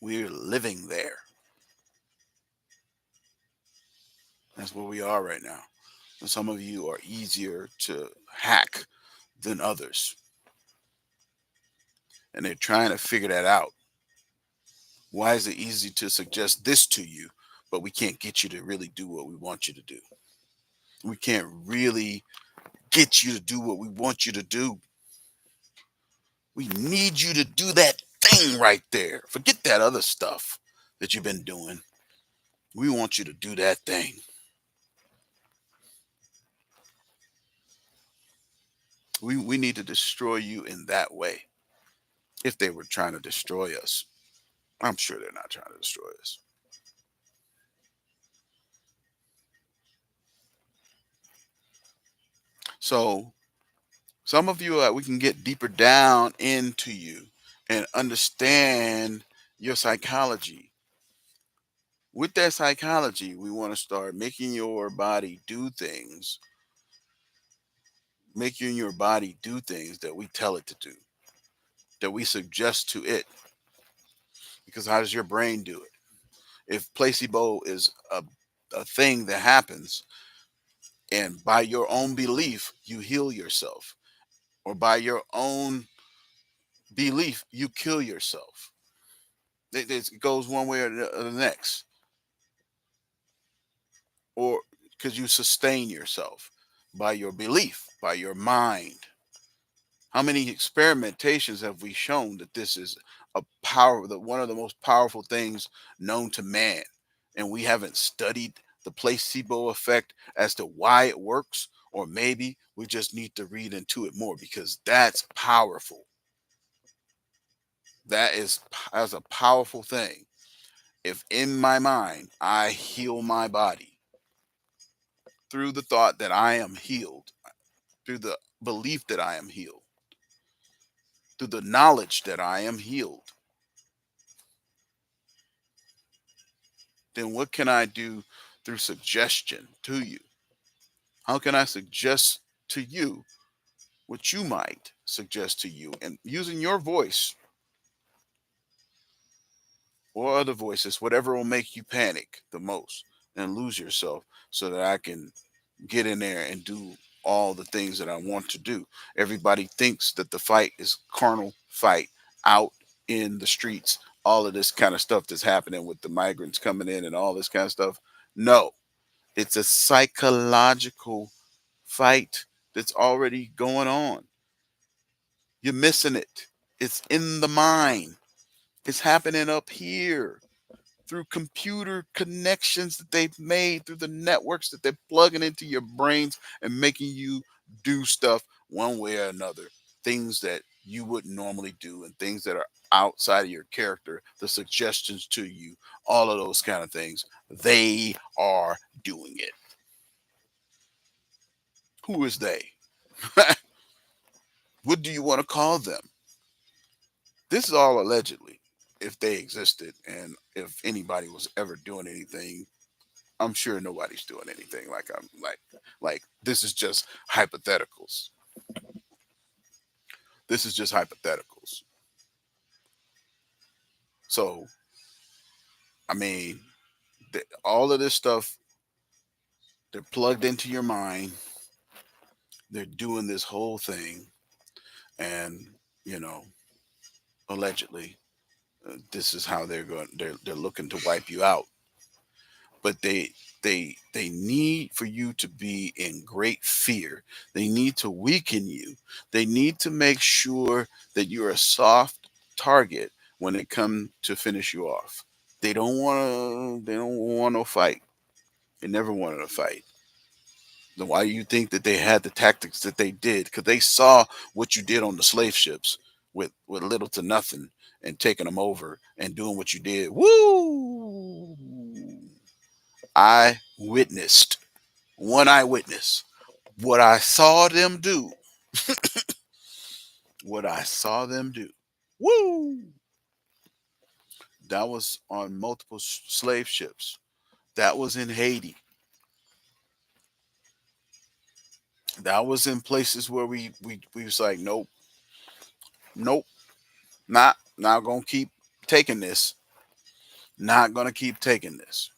We're living there. That's where we are right now. And some of you are easier to hack than others. And they're trying to figure that out. Why is it easy to suggest this to you, but we can't get you to really do what we want you to do? We can't really get you to do what we want you to do. We need you to do that thing right there. Forget that other stuff that you've been doing. We want you to do that thing. We need to destroy you in that way. If they were trying to destroy us, I'm sure they're not trying to destroy us. So some of you, we can get deeper down into you and understand your psychology. With that psychology, we want to start making your body do things, making your body do things that we tell it to do, that we suggest to it. Because how does your brain do it? If placebo is a thing that happens, and by your own belief, you heal yourself, or by your own belief, you kill yourself. It goes one way or the next, or because you sustain yourself by your belief, by your mind. How many experimentations have we shown that this is one of the most powerful things known to man, and we haven't studied the placebo effect as to why it works, or maybe we just need to read into it more because that's powerful. That's a powerful thing. If in my mind I heal my body through the thought that I am healed, through the belief that I am healed, through the knowledge that I am healed, then what can I do through suggestion to you? How can I suggest to you what you might suggest to you? And using your voice or other voices, whatever will make you panic the most and lose yourself, so that I can get in there and do all the things that I want to do. Everybody thinks that the fight is carnal fight out in the streets, all of this kind of stuff that's happening with the migrants coming in and all this kind of stuff. No, it's a psychological fight that's already going on. You're missing it. It's in the mind. It's happening up here through computer connections that they've made, through the networks that they're plugging into your brains and making you do stuff one way or another. Things that you wouldn't normally do and things that are outside of your character, the suggestions to you, all of those kind of things. They are doing it. Who is they? What do you want to call them? This is all allegedly, if they existed and if anybody was ever doing anything. I'm sure nobody's doing anything. Like this is just hypotheticals. This is just hypotheticals. So I mean, all of this stuff, they're plugged into your mind. They're doing this whole thing, and you know, allegedly, this is how they're going. They're looking to wipe you out. But they need for you to be in great fear. They need to weaken you. They need to make sure that you're a soft target when it comes to finish you off. They don't want no fight. They never wanted a fight. Then why do you think that they had the tactics that they did? Because they saw what you did on the slave ships with little to nothing and taking them over and doing what you did. Woo! I witnessed, one eyewitness, what I saw them do. What I saw them do. Woo! That was on multiple slave ships. That was in Haiti. That was in places where we was like, nope, nope, not gonna keep taking this. Not gonna keep taking this.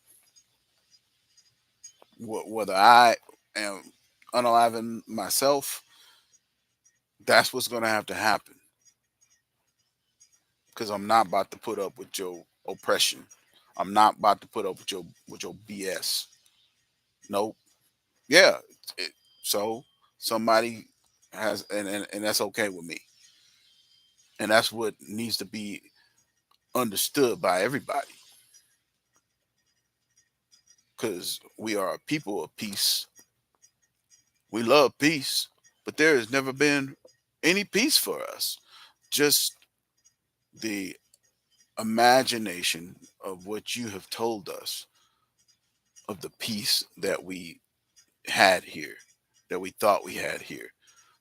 Whether I am unaliving myself, that's what's gonna have to happen. Because I'm not about to put up with your oppression. I'm not about to put up with your BS. Nope. Yeah. It, so somebody has, and that's okay with me. And that's what needs to be understood by everybody. Because we are a people of peace. We love peace, but there has never been any peace for us. Just the imagination of what you have told us of the peace that we had here, that we thought we had here,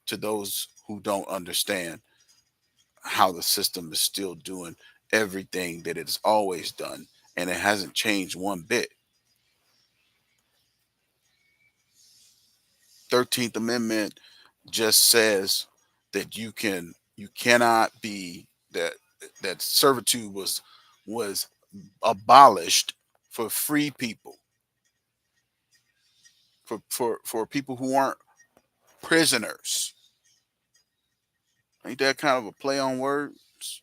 to those who don't understand how the system is still doing everything that it's always done, and it hasn't changed one bit. 13th Amendment just says that you cannot be that servitude was abolished for free people, for people who aren't prisoners. Ain't that kind of a play on words?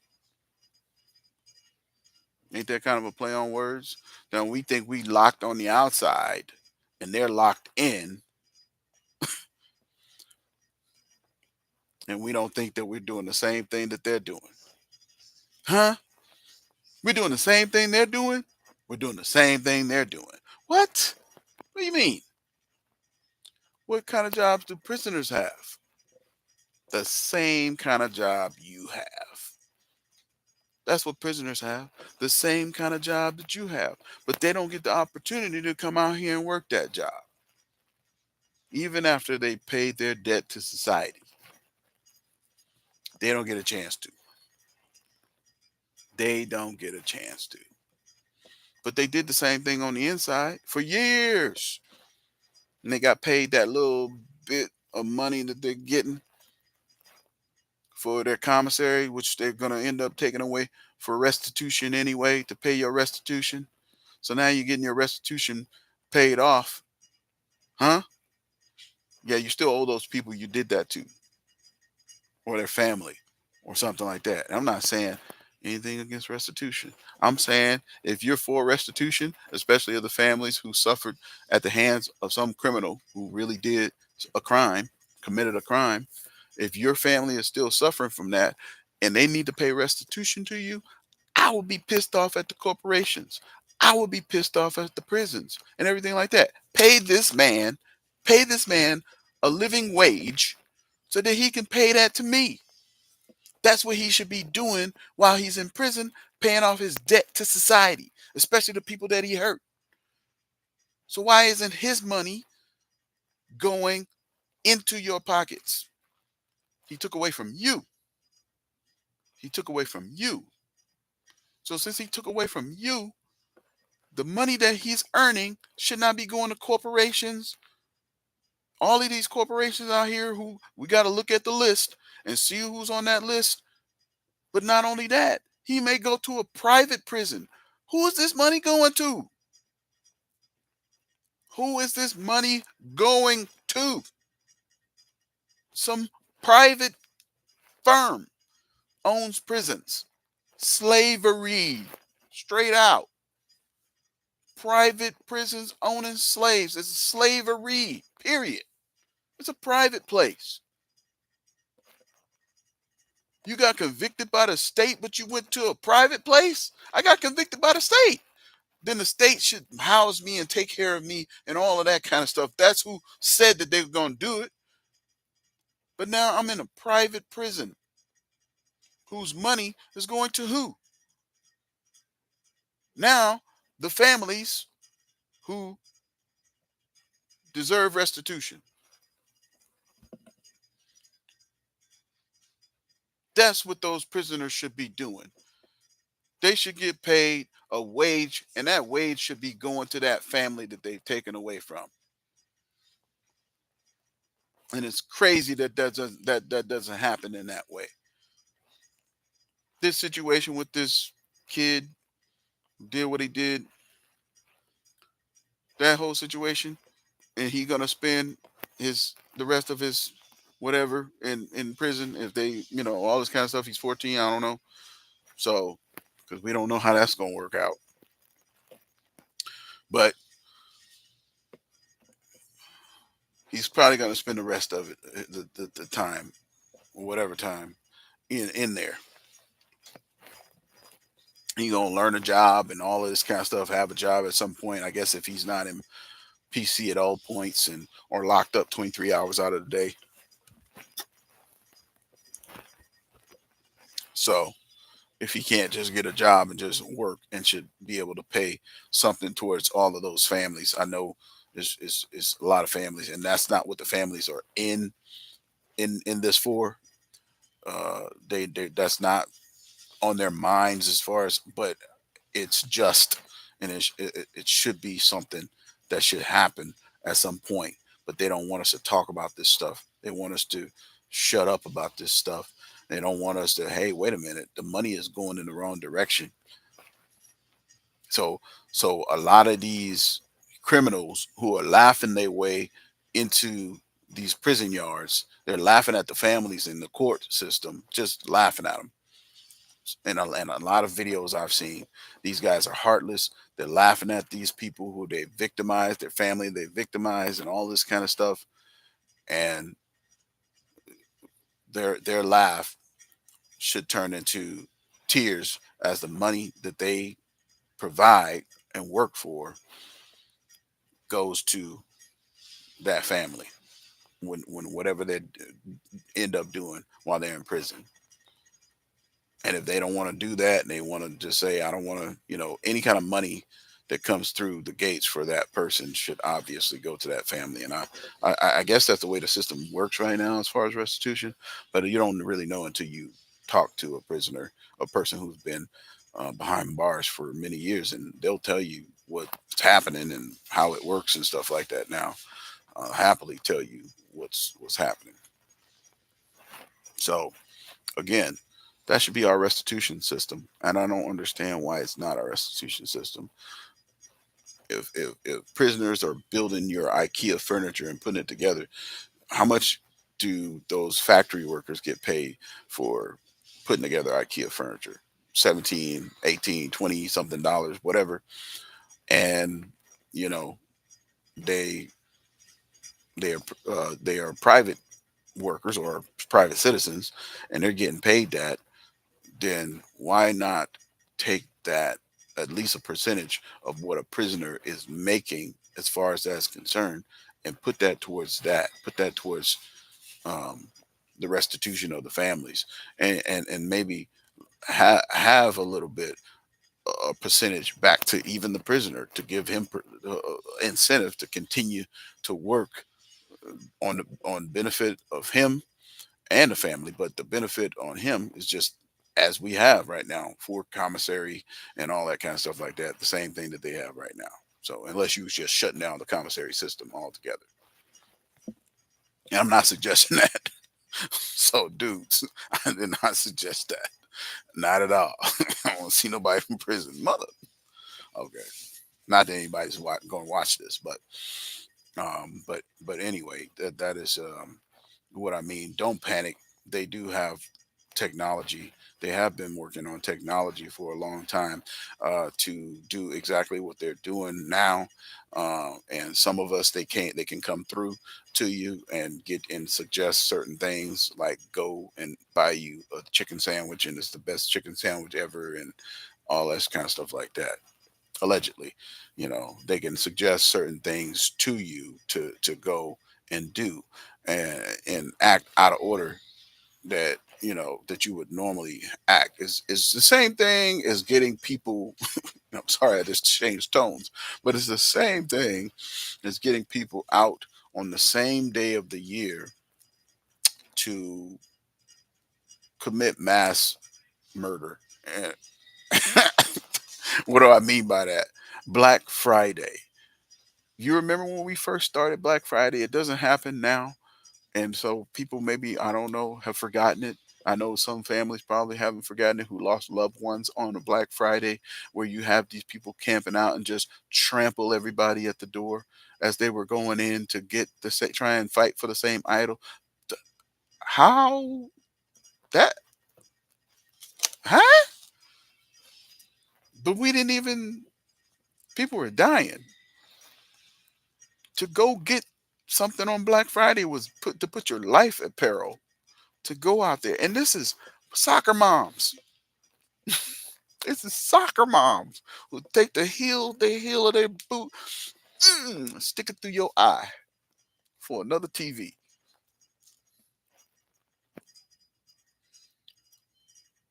Ain't that kind of a play on words? Now we think we locked on the outside and they're locked in, and we don't think that we're doing the same thing that they're doing. Huh? We're doing the same thing they're doing? We're doing the same thing they're doing. What? What do you mean? What kind of jobs do prisoners have? The same kind of job you have. That's what prisoners have. The same kind of job that you have. But they don't get the opportunity to come out here and work that job. Even after they paid their debt to society, they don't get a chance to. They don't get a chance to. But they did the same thing on the inside for years. And they got paid that little bit of money that they're getting for their commissary, which they're going to end up taking away for restitution anyway, to pay your restitution. So now you're getting your restitution paid off. Huh? Yeah, you still owe those people you did that to, or their family, or something like that. And I'm not saying anything against restitution. I'm saying if you're for restitution, especially of the families who suffered at the hands of some criminal who really did a crime, committed a crime, if your family is still suffering from that and they need to pay restitution to you, I would be pissed off at the corporations. I would be pissed off at the prisons and everything like that. Pay this man a living wage so that he can pay that to me. That's what he should be doing while he's in prison, paying off his debt to society, especially the people that he hurt. So why isn't his money going into your pockets? He took away from you. He took away from you. So since he took away from you, the money that he's earning should not be going to corporations. All of these corporations out here who we got to look at the list and see who's on that list. But not only that, he may go to a private prison. Who is this money going to? Who is this money going to? Some private firm owns prisons. Slavery. Straight out. Private prisons owning slaves. It's slavery. Period. It's a private place. You got convicted by the state, but you went to a private place? I got convicted by the state. Then the state should house me and take care of me and all of that kind of stuff. That's who said that they were going to do it. But now I'm in a private prison whose money is going to who? Now, the families who deserve restitution. That's what those prisoners should be doing. They should get paid a wage, and that wage should be going to that family that they've taken away from. And it's crazy that that doesn't happen in that way. This situation with this kid did what he did, that whole situation, and he gonna spend the rest of his whatever in prison if they all this kind of stuff. He's 14. I don't know. So because we don't know how that's gonna work out, but he's probably gonna spend the rest of it, the time, or whatever time in there. He gonna learn a job and all of this kind of stuff. Have a job at some point, I guess, if he's not in PC at all points and or locked up 23 hours out of the day. So if he can't just get a job and just work and should be able to pay something towards all of those families. I know is a lot of families, and that's not what the families are in this for. They that's not on their minds as far as, but it's just, and it should be something that should happen at some point. But they don't want us to talk about this stuff. They want us to shut up about this stuff. They don't want us to, hey, wait a minute, the money is going in the wrong direction. So so a lot of these criminals who are laughing their way into these prison yards, they're laughing at the families in the court system, just laughing at them. And a lot of videos I've seen, these guys are heartless. They're laughing at these people who they victimized, their family they victimized, and all this kind of stuff. And their laugh should turn into tears as the money that they provide and work for goes to that family when whatever they end up doing while they're in prison. And if they don't want to do that and they want to just say, I don't want to, any kind of money that comes through the gates for that person should obviously go to that family. And I guess that's the way the system works right now as far as restitution. But you don't really know until you talk to a prisoner, a person who's been behind bars for many years, and they'll tell you what's happening and how it works and stuff like that. Now, I'll happily tell you what's happening. So again, that should be our restitution system, and I don't understand why it's not our restitution system. If prisoners are building your IKEA furniture and putting it together, how much do those factory workers get paid for putting together IKEA furniture? 17, 18, 20 something dollars, whatever. And, you know, they, they are private workers or private citizens, and they're getting paid that, then why not take that, at least a percentage of what a prisoner is making as far as that's concerned, and put that towards that, put that towards um, the restitution of the families, and maybe have a little bit, a percentage back to even the prisoner, to give him incentive to continue to work on on benefit of him and the family. But the benefit on him is just as we have right now for commissary and all that kind of stuff like that, the same thing that they have right now. So unless you was just shutting down the commissary system altogether, and I'm not suggesting that. So dudes, I did not suggest that, not at all. I don't see nobody from prison, mother. Okay, not that anybody's going to watch this, but anyway, that is what I mean. Don't panic. They do have technology. They have been working on technology for a long time to do exactly what they're doing now. And some of us, they can come through to you and get and suggest certain things, like go and buy you a chicken sandwich, and it's the best chicken sandwich ever, and all that kind of stuff like that. Allegedly, they can suggest certain things to you to go and do, and act out of order, that that you would normally act. Is the same thing as getting people. I'm sorry, I just changed tones, but it's the same thing as getting people out on the same day of the year to commit mass murder. And what do I mean by that? Black Friday. You remember when we first started Black Friday? It doesn't happen now. And so people, maybe, I don't know, have forgotten it. I know some families probably haven't forgotten it, who lost loved ones on a Black Friday, where you have these people camping out and just trample everybody at the door as they were going in to get try and fight for the same idol. Th- How that, huh? But we didn't even, people were dying. To go get something on Black Friday was put your life at peril, to go out there. And this is soccer moms. This is soccer moms who take the heel of their boot, stick it through your eye for another TV.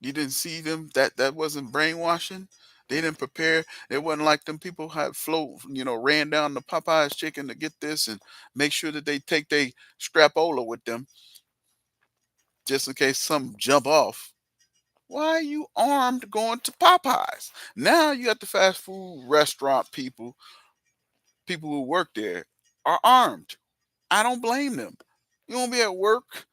You didn't see them. That wasn't brainwashing. They didn't prepare. It wasn't like them people had ran down the Popeyes chicken to get this and make sure that they take their scrapola with them, just in case some jump off. Why are you armed going to Popeyes? Now you got the fast food restaurant people, who work there are armed. I don't blame them. You won't be at work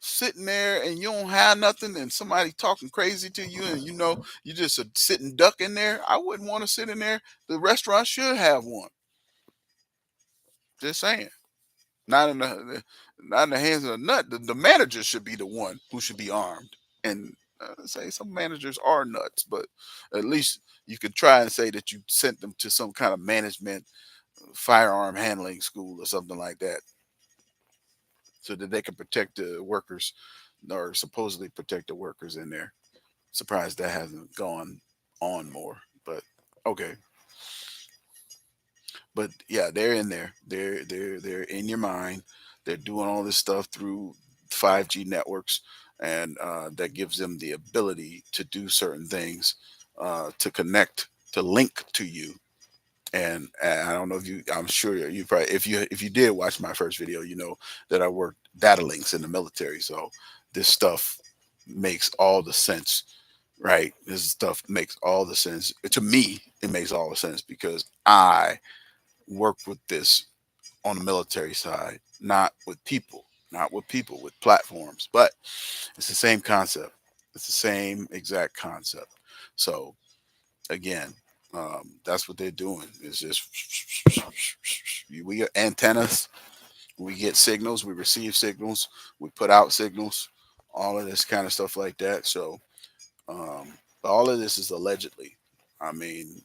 sitting there and you don't have nothing, and somebody talking crazy to you, and you just a sitting duck in there. I wouldn't want to sit in there. The restaurant should have one. Just saying. Not in the hands of the nut. The manager should be the one who should be armed. And say some managers are nuts, but at least you could try and say that you sent them to some kind of management firearm handling school or something like that, so that they can protect the workers, or supposedly protect the workers in there. Surprised that hasn't gone on more, but okay. But yeah, they're in there. They're in your mind. They're doing all this stuff through 5G networks, and that gives them the ability to do certain things, to connect, to link to you. And I don't know if you, I'm sure you probably, if you did watch my first video, you know that I worked data links in the military. So this stuff makes all the sense, right? This stuff makes all the sense to me. It makes all the sense because I work with this on the military side, not with people, with platforms, but it's the same concept. It's the same exact concept. So again, that's what they're doing. It's just we get antennas, we get signals, we receive signals, we put out signals, all of this kind of stuff like that. So All of this is allegedly. I mean,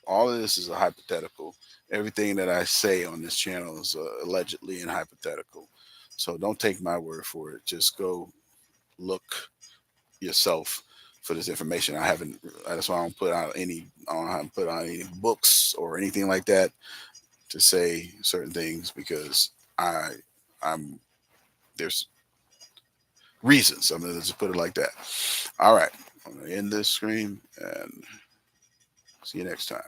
all of this is a hypothetical. Everything that I say on this channel is allegedly and hypothetical. So don't take my word for it. Just go look yourself for this information. I haven't. That's why I don't put out any. I don't have put out any books or anything like that to say certain things because I, I'm there's reasons. I'm gonna just put it like that. All right. I'm gonna end this stream and see you next time.